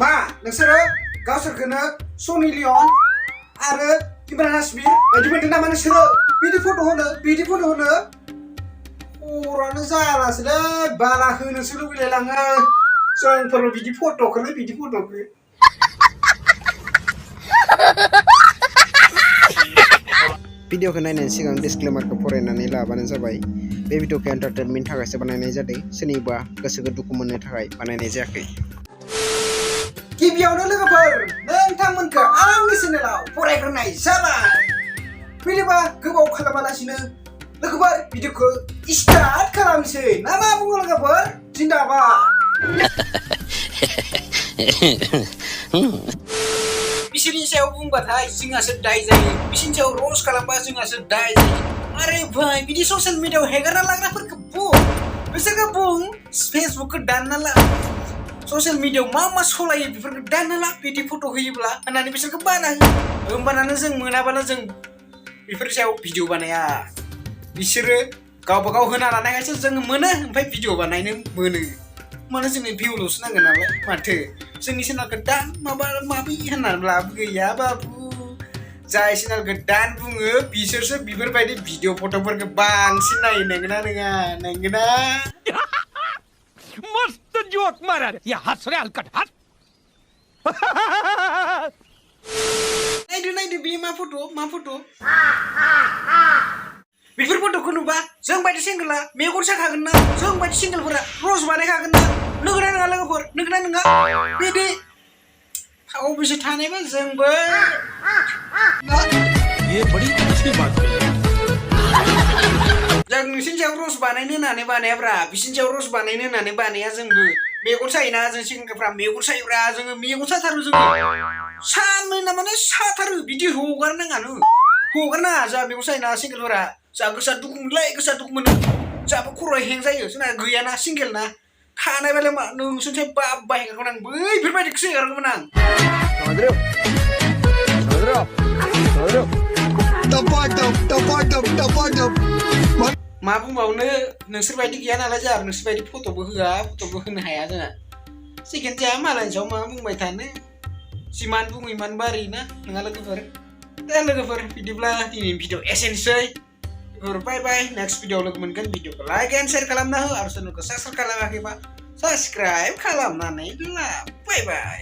मा नोंसोरो गावसोरखौनो सनी लियन आरो इमरान हाशमी बायदि मोनदों नामा नोंसोरो बिदि फट' होनो खर'आनो जायालासेलै बाला होनोसो लुबैलायलाङो जोंफोर बिदि फट'खौनो भिडिअखौ नायनायनि सिगां डिसक्लेमारखौ फरायनानै लाबानो जाबाय। बे भिडिअखौ एन्टारटेनमेन्टनि थाखायसो बानायनाय जादों, सोरनिबा गोसोखौ दुखु मोननो थाखाय बानायनाय जायाखै। गिबियावनो लोगोफोर नोंथांमोनखौ आंनि चेनेलाव फरायग्रोनाय जाबाय। फैनोबा गोबाव खालामालासिनो लोगोफोर भिडिअखौ स्टार्ट खालामसै ना मा बुङो लोगोफोर? जिन्दाबाद। बिसोरनि सायाव बुंबाथाय जोंहासो दाय जायो, बिसोरनि सायाव रस्ट खालामबा जोंहासो दाय जायो। आरे भाई बिदि ससियेल मिडियायाव हेगारना लाग्राफोरखौ बिसोरखौ बुं फेसबुकखौ दानना ला, ससियेल मिडियायाव मा सलायो बेफोरखौ दानना ला बिदि फट' होयोब्ला होननानै बिसोरखौ बाना हो। होमबानानो जों मोनाबानो जों बेफोरनि सायाव भिडिअ बानाया। बिसोरो गावबा गाव होना लानायखायसो जों मोनो, ओमफ्राय भिडिअ बानायनो मोनो। मानो जोंनो भिउल'सो नांगोन नालाय माथो जोंनि चेनेलखौ दान माबि होननानै लाबो गैया बाबु। जाय चेनेलखौ दान बुङो बिसोरसो बेफोरबायदि भिडिअ फट'फोरखौ बांसिन नायो। नंगौना? मस्त जोक मारा या हंस रे हलकट हंस। नायदो बे मा फट' बेफोर फट'खौ नुबा जों बायदि सिंगोला मेगन साखागोन ना, जों बायदि सिंगोलफोरा रस बानायखागोन ना। नंगौना नङा लोगोफोर? नंगौना नङा? बिदि फाव बैसो थानायबा जोंबो ये बड़ी अच्छी बात है। जों नोंसिनि सायाव रस बानायनो होननानै बानायाब्रा, बिसिनि सायाव रस बानायनो होननानै बानाया जोंबो। मेगन सायोना जों सिंगोलफ्रा, मेगन सायोब्रा जोङो मेगन साथारो जोङो सानो माने साथारो बिदि हगारनाङानो जोंहा मेगन सायोना सिंगोलफोरा। जा गोसा दुखु मोनो, जाबो खर'आ हें जायो। जोंना गैयाना सिंगेल ना, थानाय बेलाय मा नोंसोरनिफ्राय बाबा हेगारगौमोन आं, बैफोरबायदिखौसो हेगारगौमोन आं। मा बुंबावनो, नोंसोरबायदि गैया नालाय जोंहा नोंसोरबायदि फट'बो होनो हाया जोंहा। सेकेन्ड जाया मालायनि सायाव मा बुंबाय थानो, जिमान बुङो इमान बारि ना नङा लोगोफोर? दे लोगोफोर बिदिब्ला दिनैनि भिडिअ एसेनोसै। बाय बाय, नेक्स्ट भिडिअआव लोगो मोनगोन। भिडिअखौ लाइक एन्ड शेयार खालामना हो आरो चेनेलखौ साबस्क्राइब खालामाखैबा साबस्क्राइब खालामनानै ला। बाय बाय।